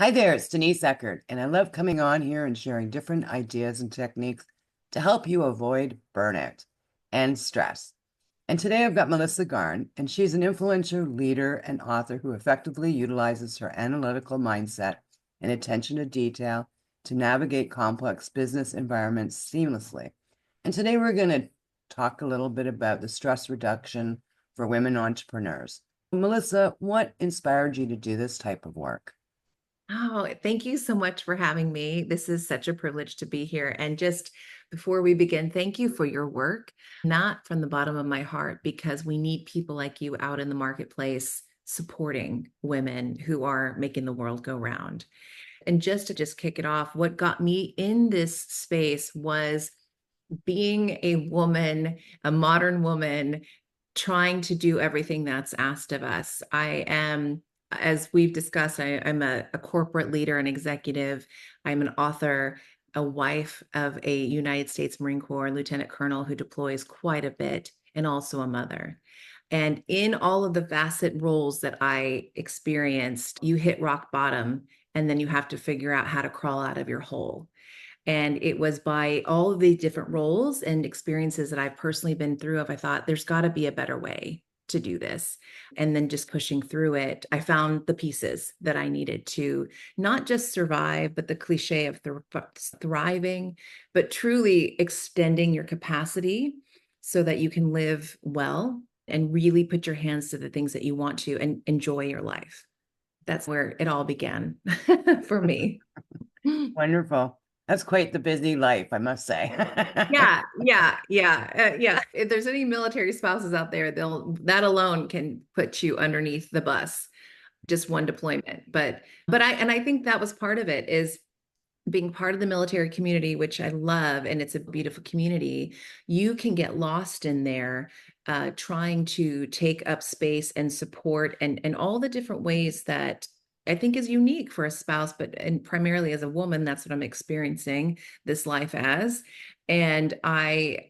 Hi there, it's Denise Eckert, and I love coming on here and sharing different ideas and techniques to help you avoid burnout and stress. And today I've got Melissa Garn, and she's an influencer, leader, and author who effectively utilizes her analytical mindset and attention to detail to navigate complex business environments seamlessly. And today we're going to talk a little bit about the stress reduction for women entrepreneurs. Melissa, what inspired you to do this type of work? Oh, thank you so much for having me. This is such a privilege to be here. And just before we begin, thank you for your work, not from the bottom of my heart, because we need people like you out in the marketplace supporting women who are making the world go round. And just kick it off, what got me in this space was being a woman, a modern woman, trying to do everything that's asked of us. I am, as we've discussed, I'm a corporate leader and executive. I'm an author, a wife of a United States Marine Corps lieutenant colonel who deploys quite a bit, and also a mother. And in all of the facet roles that I experienced, you hit rock bottom and then you have to figure out how to crawl out of your hole. And it was by all of the different roles and experiences that I've personally been through of I thought there's got to be a better way to do this. And then just pushing through it, I found the pieces that I needed to not just survive, but the cliche of thriving, but truly extending your capacity so that you can live well and really put your hands to the things that you want to and enjoy your life. That's where it all began for me. Wonderful. That's quite the busy life, I must say. Yeah. If there's any military spouses out there, that alone can put you underneath the bus, just one deployment. But I think that was part of it is being part of the military community, which I love, and it's a beautiful community. You can get lost in there, trying to take up space and support and all the different ways that I think is unique for a spouse, but and primarily as a woman, that's what I'm experiencing this life as. And I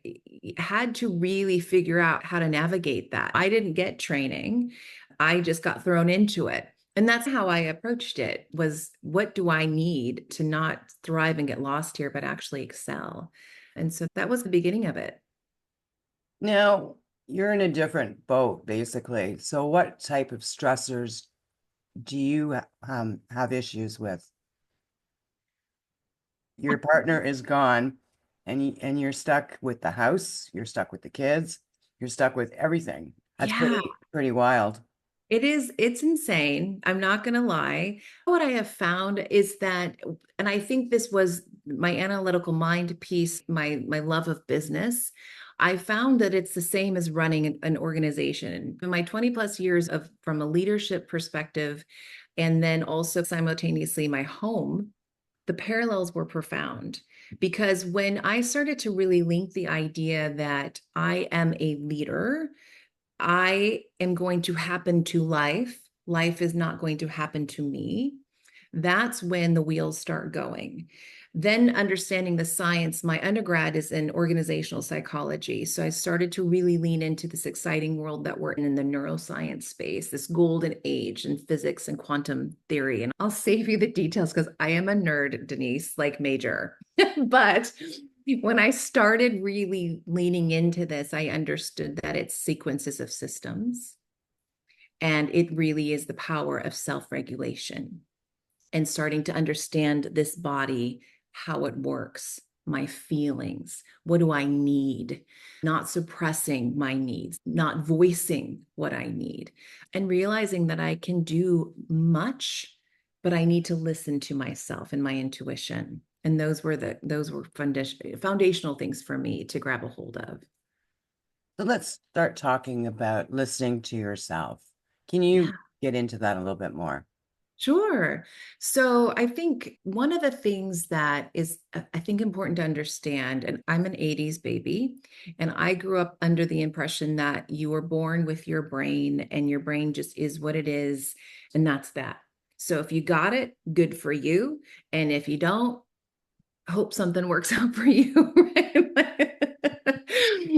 had to really figure out how to navigate that. I didn't get training. I just got thrown into it. And that's how I approached it was what do I need to not thrive and get lost here, but actually excel? And so that was the beginning of it. Now, you're in a different boat, basically. So what type of stressors do you have issues with? Your partner is gone and you're stuck with the house, you're stuck with the kids, you're stuck with everything. That's Yeah. pretty wild. It's insane. I'm not going to lie. What I have found is that, and I think this was my analytical mind piece, my love of business. I found that it's the same as running an organization. In my 20 plus years of from a leadership perspective, and then also simultaneously my home, the parallels were profound because when I started to really link the idea that I am a leader, I am going to happen to life. Life is not going to happen to me. That's when the wheels start going. Then understanding the science, my undergrad is in organizational psychology. So I started to really lean into this exciting world that we're in the neuroscience space, this golden age in physics and quantum theory. And I'll save you the details because I am a nerd, Denise, like major. But when I started really leaning into this, I understood that it's sequences of systems. And it really is the power of self regulation and starting to understand this body, how it works, my feelings. What do I need? Not suppressing my needs, not voicing what I need, and realizing that I can do much, but I need to listen to myself and my intuition. And those were foundational things for me to grab a hold of. So let's start talking about listening to yourself. Can you Yeah. get into that a little bit more? Sure. So I think one of the things that is, I think, important to understand, and I'm an 80s baby, and I grew up under the impression that you were born with your brain and your brain just is what it is, and that's that. So if you got it, good for you. And if you don't, hope something works out for you. Right?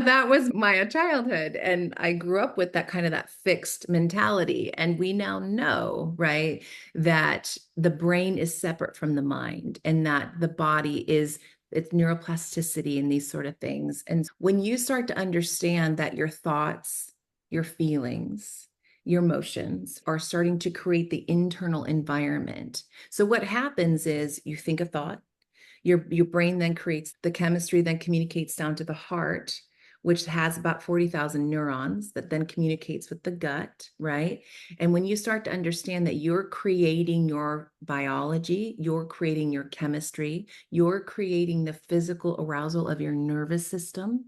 That was my childhood. And I grew up with that kind of that fixed mentality. And we now know, right, that the brain is separate from the mind and that the body is it's neuroplasticity and these sort of things. And when you start to understand that your thoughts, your feelings, your emotions are starting to create the internal environment. So what happens is you think a thought, your brain then creates the chemistry, then communicates down to the heart, which has about 40,000 neurons that then communicates with the gut, right? And when you start to understand that you're creating your biology, you're creating your chemistry, you're creating the physical arousal of your nervous system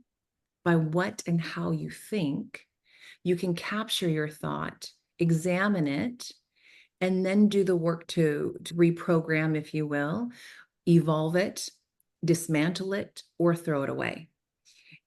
by what and how you think, you can capture your thought, examine it, and then do the work to reprogram, if you will, evolve it, dismantle it, or throw it away.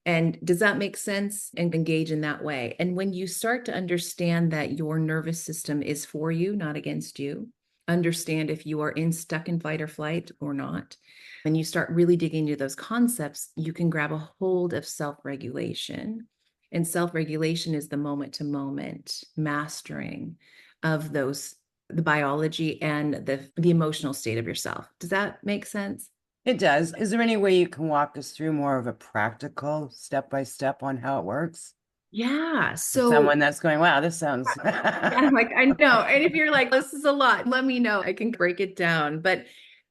And does that make sense? And engage in that way. And when you start to understand that your nervous system is for you, not against you, understand if you are stuck in fight or flight or not, and you start really digging into those concepts, you can grab a hold of self-regulation. And self-regulation is the moment to moment mastering of those, the biology and the emotional state of yourself. Does that make sense? It does. Is there any way you can walk us through more of a practical step by step on how it works? Yeah. For So someone that's going, wow, this sounds. I'm like, I know. And if you're like, this is a lot, let me know. I can break it down. But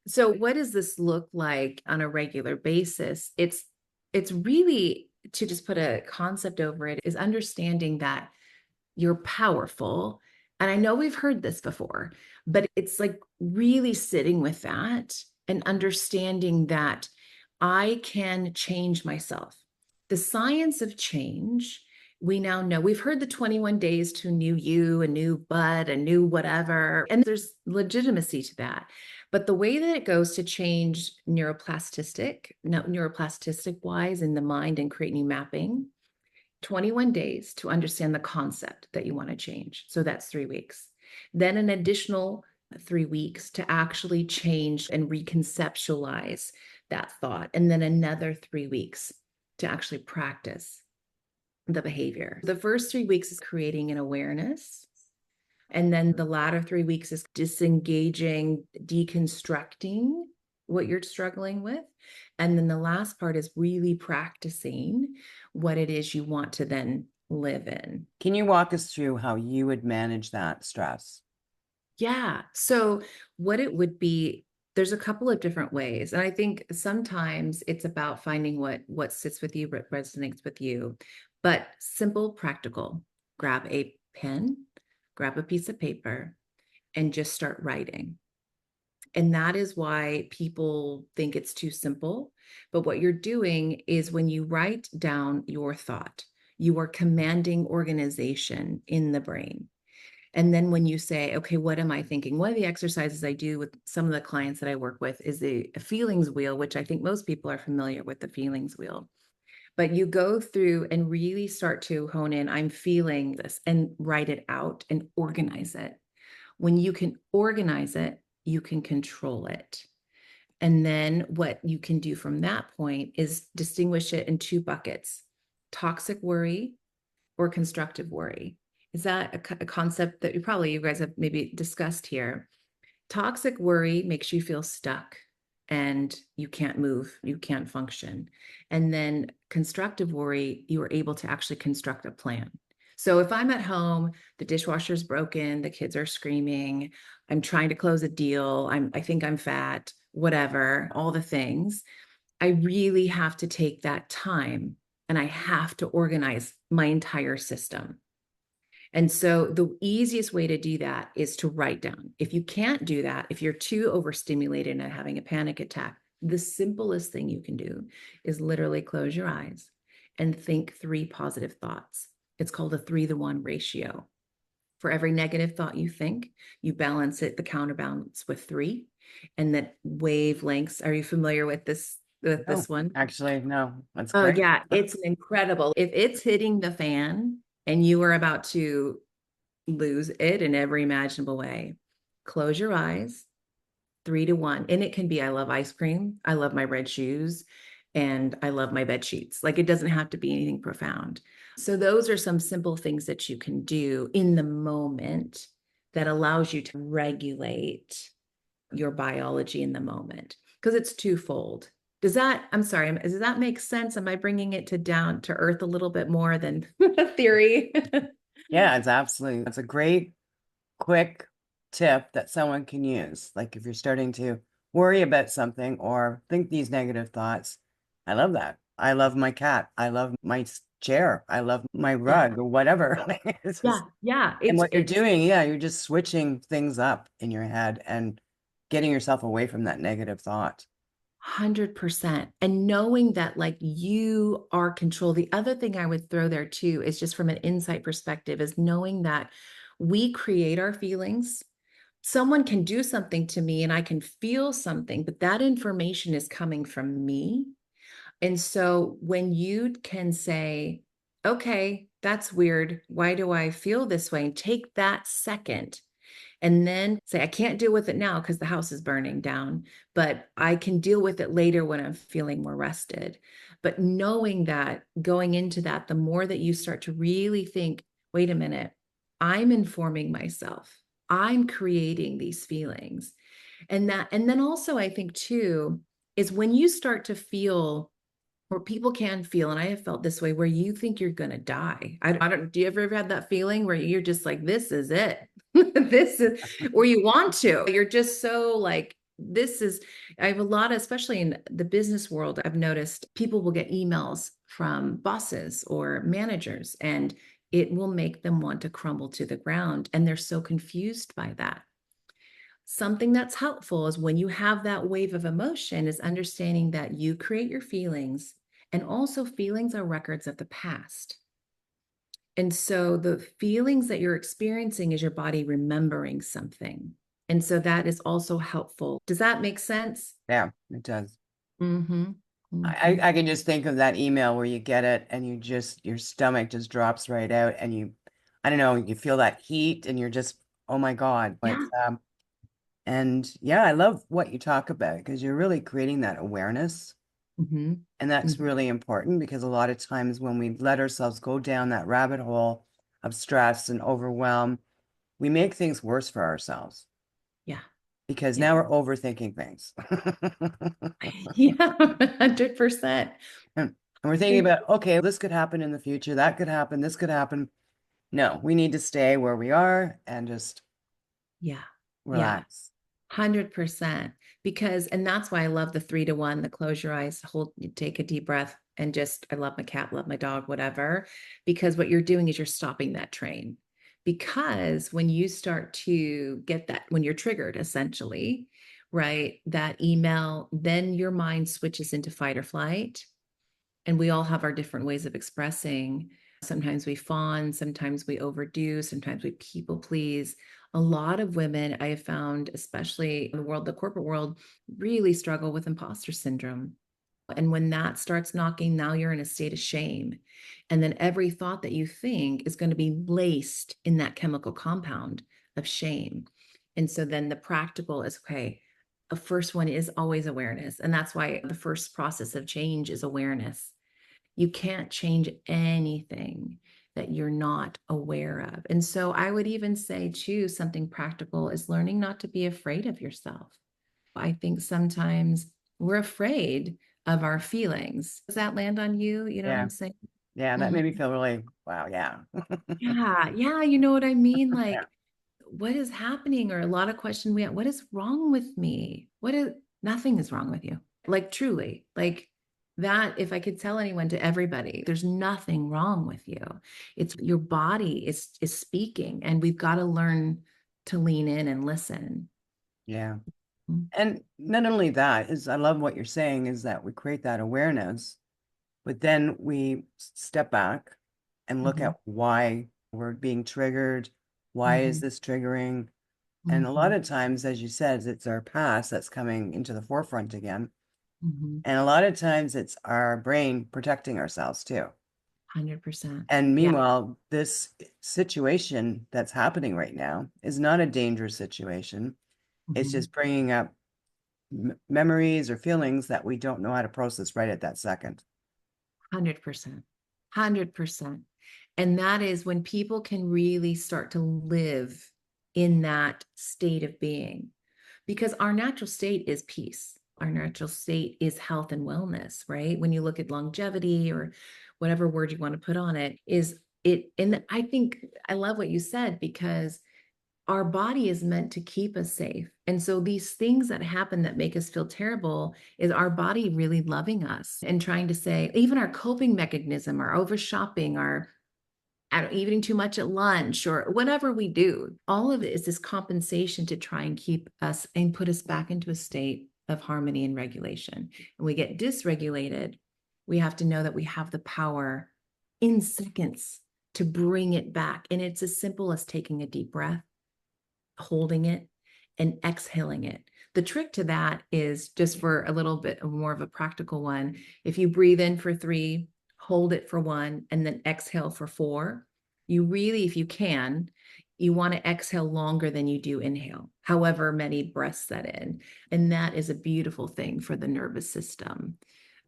so what does this look like on a regular basis? It's really to just put a concept over it is understanding that you're powerful. And I know we've heard this before, but it's like really sitting with that and understanding that I can change myself. The science of change, we now know we've heard the 21 days to a new you, a new bud, a new whatever, and there's legitimacy to that. But the way that it goes to change neuroplastic wise in the mind and create new mapping 21 days to understand the concept that you want to change. So that's 3 weeks. Then an additional 3 weeks to actually change and reconceptualize that thought. And then another 3 weeks to actually practice the behavior. The first 3 weeks is creating an awareness. And then the latter 3 weeks is disengaging, deconstructing what you're struggling with. And then the last part is really practicing what it is you want to then live in. Can you walk us through how you would manage that stress? Yeah. So, what it would be, there's a couple of different ways. And I think sometimes it's about finding what sits with you, what resonates with you. But simple, practical. Grab a pen, grab a piece of paper, and just start writing. And that is why people think it's too simple. But what you're doing is when you write down your thought, you are commanding organization in the brain. And then when you say, okay, what am I thinking? One of the exercises I do with some of the clients that I work with is the feelings wheel, which I think most people are familiar with the feelings wheel. But you go through and really start to hone in, I'm feeling this, and write it out and organize it. When you can organize it, you can control it. And then what you can do from that point is distinguish it in two buckets: toxic worry or constructive worry. Is that a concept that you guys have maybe discussed here? Toxic worry makes you feel stuck and you can't move, you can't function. And then constructive worry, you are able to actually construct a plan. So if I'm at home, the dishwasher's broken, the kids are screaming, I'm trying to close a deal, I think I'm fat, whatever, all the things, I really have to take that time and I have to organize my entire system. And so the easiest way to do that is to write down. If you can't do that, if you're too overstimulated and having a panic attack, the simplest thing you can do is literally close your eyes and think 3 positive thoughts. It's called a 3-to-1 ratio. For every negative thought you think, you balance it, the counterbalance with 3. And that wavelengths, are you familiar with Oh, this one? actually, no, that's Oh, great. yeah, it's incredible. If it's hitting the fan and you are about to lose it in every imaginable way, close your eyes, 3-to-1. And it can be, I love ice cream. I love my red shoes. and I love my bed sheets. Like it doesn't have to be anything profound. So those are some simple things that you can do in the moment that allows you to regulate your biology in the moment because it's twofold. I'm sorry, does that make sense? Am I bringing it to down to earth a little bit more than theory? Yeah, it's a great quick tip that someone can use. Like if you're starting to worry about something or think these negative thoughts, I love that. I love my cat. I love my chair. I love my Yeah, rug or whatever. It's yeah, just, yeah. and what you're It's doing, yeah, you're just switching things up in your head and getting yourself away from that negative thought. 100%. And knowing that like you are control. The other thing I would throw there too is just from an insight perspective is knowing that we create our feelings. Someone can do something to me and I can feel something, but that information is coming from me. And so when you can say, okay, that's weird. Why do I feel this way? And take that second and then say, I can't deal with it now because the house is burning down, but I can deal with it later when I'm feeling more rested. But knowing that going into that, the more that you start to really think, wait a minute, I'm informing myself, I'm creating these feelings. And then also, I think too, is when you start to feel or people can feel, and I have felt this way, where you think you're going to die. I don't, do you ever had that feeling where you're just like, this is it? This is, or you want to, you're just so like, this is, I have a lot, especially in the business world, I've noticed people will get emails from bosses or managers, and it will make them want to crumble to the ground. And they're so confused by that. Something that's helpful is when you have that wave of emotion is understanding that you create your feelings and also feelings are records of the past. And so the feelings that you're experiencing is your body remembering something. And so that is also helpful. Does that make sense? Yeah, it does. Mm-hmm. Mm-hmm. I can just think of that email where you get it and you just, your stomach just drops right out and you, I don't know, you feel that heat and you're just, oh my God. Yeah. And yeah, I love what you talk about because you're really creating that awareness. Mm-hmm. And that's Mm-hmm. really important because a lot of times when we let ourselves go down that rabbit hole of stress and overwhelm, we make things worse for ourselves Yeah. because Yeah. now we're overthinking things. Yeah. 100%. And we're thinking about, okay, this could happen in the future, that could happen, this could happen. No, we need to stay where we are and just Yeah. Yeah. relax. 100%. Because, and that's why I love the 3 to 1, the close your eyes, hold, take a deep breath, and just, I love my cat, love my dog, whatever. Because what you're doing is you're stopping that train. Because when you start to get that, when you're triggered, essentially, right, that email, then your mind switches into fight or flight. And we all have our different ways of expressing. Sometimes we fawn, sometimes we overdo, sometimes we people please. A lot of women I have found, especially in the world, the corporate world, really struggle with imposter syndrome. And when that starts knocking, now you're in a state of shame. And then every thought that you think is going to be laced in that chemical compound of shame. And so then the practical is okay. The first one is always awareness. And that's why the first process of change is awareness. You can't change anything that you're not aware of. And so I would even say, too, something practical is learning not to be afraid of yourself. I think sometimes we're afraid of our feelings. Does that land on you? You know what Yeah. I'm saying? Yeah, that Mhm. made me feel really, wow, yeah. Yeah. Yeah. You know what I mean? Yeah. Like, what is happening? Or a lot of questions we have, what is wrong with me? What is nothing is wrong with you. Like truly, like that, if I could tell anyone to everybody, there's nothing wrong with you. It's your body is speaking, and we've got to learn to lean in and listen. Yeah. And not only that is I love what you're saying is that we create that awareness, but then we step back and look Mm-hmm. at why we're being triggered. Why is Mm-hmm. this triggering? And a lot Mm-hmm. of times, as you said, it's our past that's coming into the forefront again. Mm-hmm. And a lot of times it's our brain protecting ourselves too. 100%. And Yeah. meanwhile, this situation that's happening right now is not a dangerous situation. It's Mm-hmm. just bringing up memories or feelings that we don't know how to process right at that second. 100%. 100%. And that is when people can really start to live in that state of being, because our natural state is peace. Our natural state is health and wellness, right? When you look at longevity or whatever word you want to put on it, is it, and I think I love what you said, because our body is meant to keep us safe. And so these things that happen that make us feel terrible is our body really loving us and trying to say, even our coping mechanism, our over shopping, our eating too much at lunch, or whatever we do, all of it is this compensation to try and keep us and put us back into a state of harmony and regulation. And we get dysregulated, we have to know that we have the power in seconds to bring it back. And it's as simple as taking a deep breath, holding it, and exhaling it. The trick to that is, just for a little bit more of a practical one, if you breathe in for 3, hold it for 1, and then exhale for 4, you really, if you can, you want to exhale longer than you do inhale, however many breaths that in. And that is a beautiful thing for the nervous system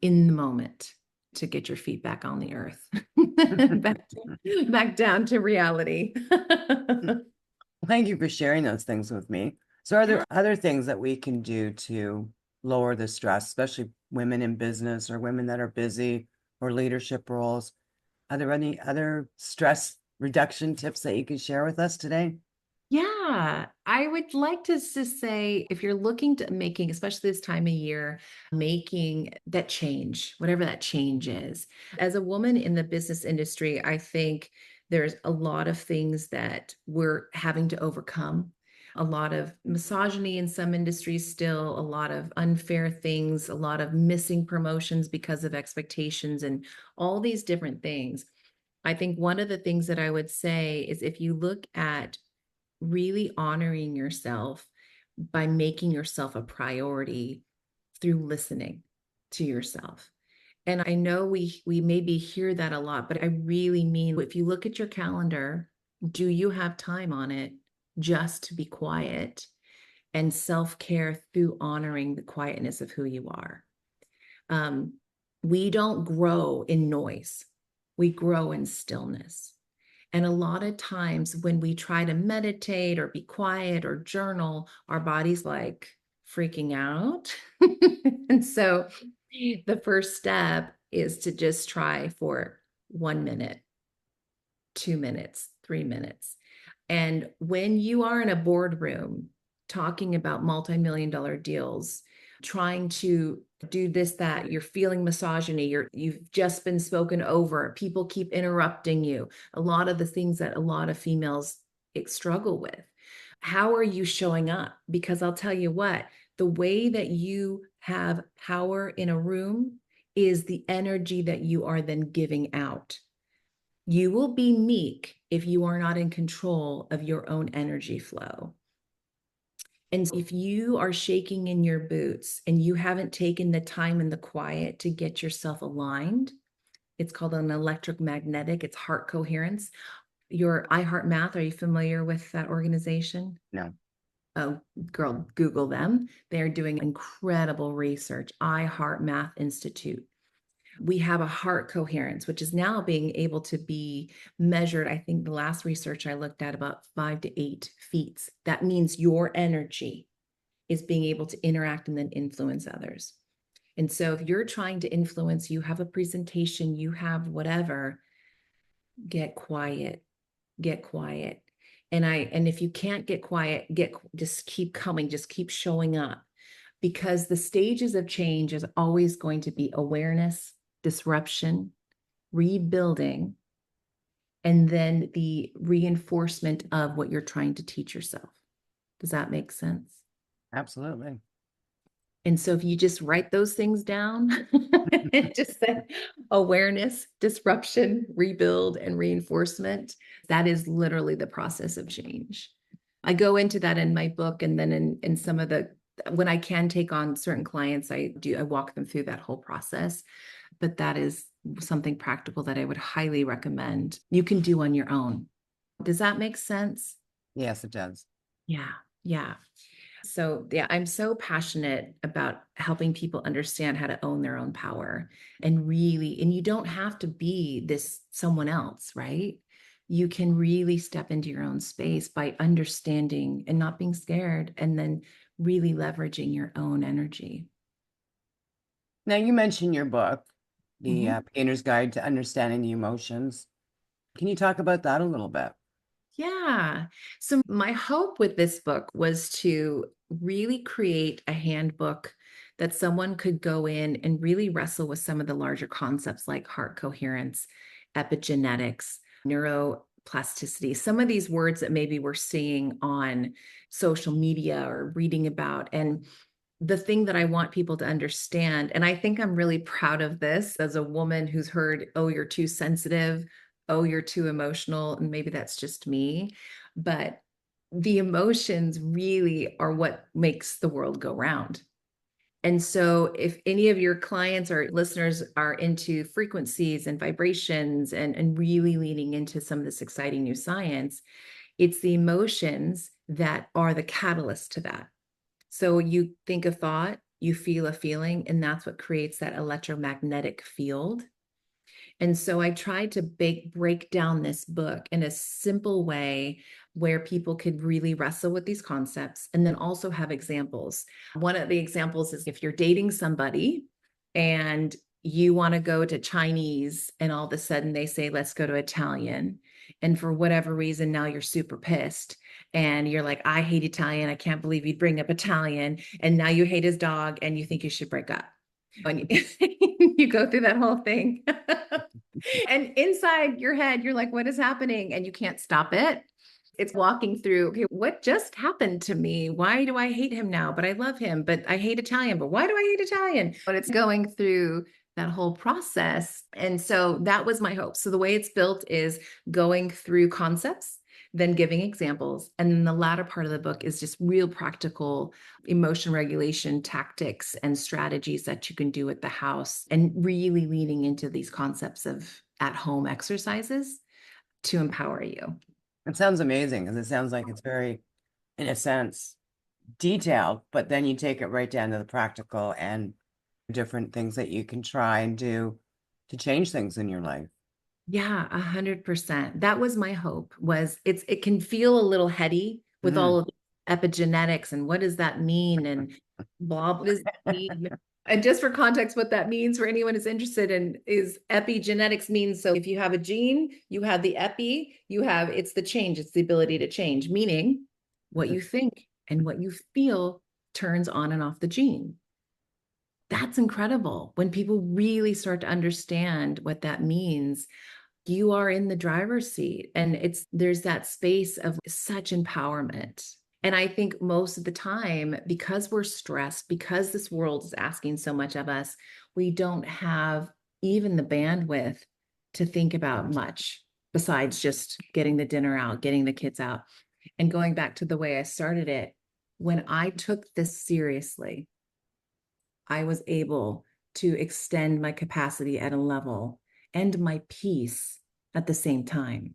in the moment, to get your feet back on the earth, back down to reality. Thank you for sharing those things with me. So are there other things that we can do to lower the stress, especially women in business or women that are busy or leadership roles? Are there any other stress reduction tips that you can share with us today? Yeah, I would like to just say, if you're looking to making, especially this time of year, making that change, whatever that change is. As a woman in the business industry, I think there's a lot of things that we're having to overcome. A lot of misogyny in some industries, still a lot of unfair things, a lot of missing promotions because of expectations, and all these different things. I think one of the things that I would say is, if you look at really honoring yourself by making yourself a priority through listening to yourself. And I know we maybe hear that a lot, but I really mean, if you look at your calendar, do you have time on it just to be quiet and self-care through honoring the quietness of who you are? Um, we don't grow in noise. We grow in stillness. And a lot of times when we try to meditate or be quiet or journal, our body's like freaking out. And so the first step is to just try for 1 minute, 2 minutes, 3 minutes. And when you are in a boardroom talking about multi-million-dollar deals, trying to do this, that, you're feeling misogyny, you've just been spoken over, people keep interrupting you, a lot of the things that a lot of females struggle with. How are you showing up? Because I'll tell you what, the way that you have power in a room is the energy that you are then giving out. You will be meek if you are not in control of your own energy flow. And if you are shaking in your boots and you haven't taken the time and the quiet to get yourself aligned, it's called an electromagnetic, it's heart coherence. Your I Heart Math, are you familiar with that organization? No. Oh, girl, Google them. They're doing incredible research. I Heart Math Institute. We have a heart coherence, which is now being able to be measured. I think the last research I looked at, about 5 to 8 feet. That means your energy is being able to interact and then influence others. And so if you're trying to influence, you have a presentation, you have whatever, get quiet, get quiet. And if you can't get quiet, just keep coming, just keep showing up, because the stages of change is always going to be awareness, disruption, rebuilding, and then the reinforcement of what you're trying to teach yourself. Does that make sense? Absolutely. And so if you just write those things down, just say awareness, disruption, rebuild, and reinforcement, that is literally the process of change. I go into that in my book, and then in some of the, when I can take on certain clients, I walk them through that whole process. But that is something practical that I would highly recommend you can do on your own. Does that make sense? Yes, it does. Yeah, yeah. So, yeah, I'm so passionate about helping people understand how to own their own power and really, and you don't have to be this someone else, right? You can really step into your own space by understanding and not being scared, and then really leveraging your own energy. Now, you mentioned your book, The Mhm. Beginner's Guide to Understanding the Emotions. Can you talk about that a little bit? Yeah. So, my hope with this book was to really create a handbook that someone could go in and really wrestle with some of the larger concepts like heart coherence, epigenetics, neuroplasticity, some of these words that maybe we're seeing on social media or reading about. And the thing that I want people to understand, and I think I'm really proud of this as a woman who's heard, oh, you're too sensitive, oh, you're too emotional, and maybe that's just me, but the emotions really are what makes the world go round. And so, if any of your clients or listeners are into frequencies and vibrations and really leaning into some of this exciting new science, it's the emotions that are the catalyst to that. So you think a thought, you feel a feeling, and that's what creates that electromagnetic field. And so I tried to break down this book in a simple way where people could really wrestle with these concepts and then also have examples. One of the examples is if you're dating somebody and you want to go to Chinese, and all of a sudden they say, let's go to Italian. And for whatever reason, now you're super pissed. And you're like, I hate Italian. I can't believe you'd bring up Italian. And now you hate his dog and you think you should break up. And you go through that whole thing. And inside your head, you're like, what is happening? And you can't stop it. It's walking through, okay, what just happened to me? Why do I hate him now? But I love him, but I hate Italian. But why do I hate Italian? But it's going through that whole process. And so that was my hope. So the way it's built is going through concepts, then giving examples. And then the latter part of the book is just real practical emotion regulation tactics and strategies that you can do at the house, and really leaning into these concepts of at home exercises to empower you. It sounds amazing because it sounds like it's very, in a sense, detailed, but then you take it right down to the practical and different things that you can try and do to change things in your life. Yeah, 100%. That was my hope. Was it can feel a little heady with Mhm. all of the epigenetics and what does that mean and blah, what does that mean? And just for context, what that means for anyone who's interested in is epigenetics means, so if you have a gene, you have the epi, you have, it's the change, it's the ability to change, meaning what Mhm. you think and what you feel turns on and off the gene. That's incredible when people really start to understand what that means. You are in the driver's seat, and it's there's that space of such empowerment. And I think most of the time, because we're stressed, because this world is asking so much of us, we don't have even the bandwidth to think about much besides just getting the dinner out, getting the kids out. And going back to the way I started it, when I took this seriously, I was able to extend my capacity at a level and my peace at the same time.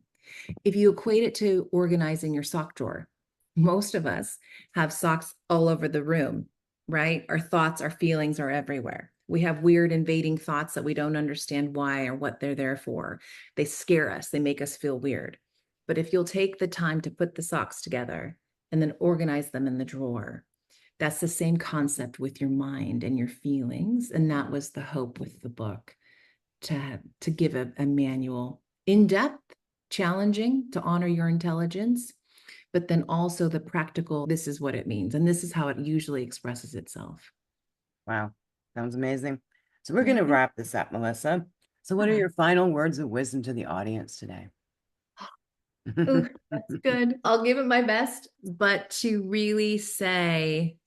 If you equate it to organizing your sock drawer, most of us have socks all over the room, right? Our thoughts, our feelings are everywhere. We have weird invading thoughts that we don't understand why or what they're there for. They scare us, they make us feel weird. But if you'll take the time to put the socks together and then organize them in the drawer, that's the same concept with your mind and your feelings. And that was the hope with the book, to give a manual, in depth, challenging, to honor your intelligence, but then also the practical, this is what it means. And this is how it usually expresses itself. Wow, sounds amazing. So we're going to Mhm. wrap this up, Melissa. So what are Yeah. your final words of wisdom to the audience today? Ooh, that's good. I'll give it my best, but to really say,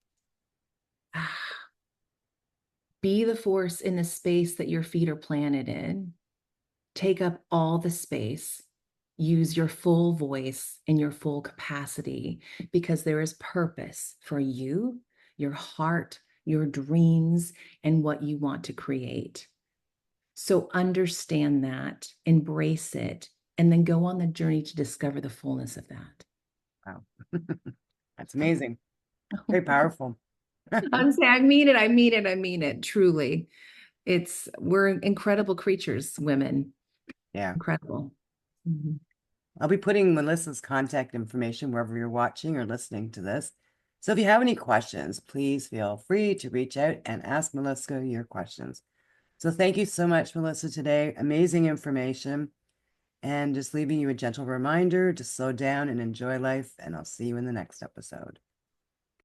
be the force in the space that your feet are planted in. Take up all the space, use your full voice and your full capacity, because there is purpose for you, your heart, your dreams, and what you want to create. So understand that, embrace it, and then go on the journey to discover the fullness of that. Wow, that's amazing. Very powerful. I'm saying, I mean it, I mean it, I mean it, truly. We're incredible creatures, women. Yeah. Incredible. Mhm. I'll be putting Melissa's contact information wherever you're watching or listening to this. So if you have any questions, please feel free to reach out and ask Melissa your questions. So thank you so much, Melissa, today. Amazing information. And just leaving you a gentle reminder to slow down and enjoy life. And I'll see you in the next episode.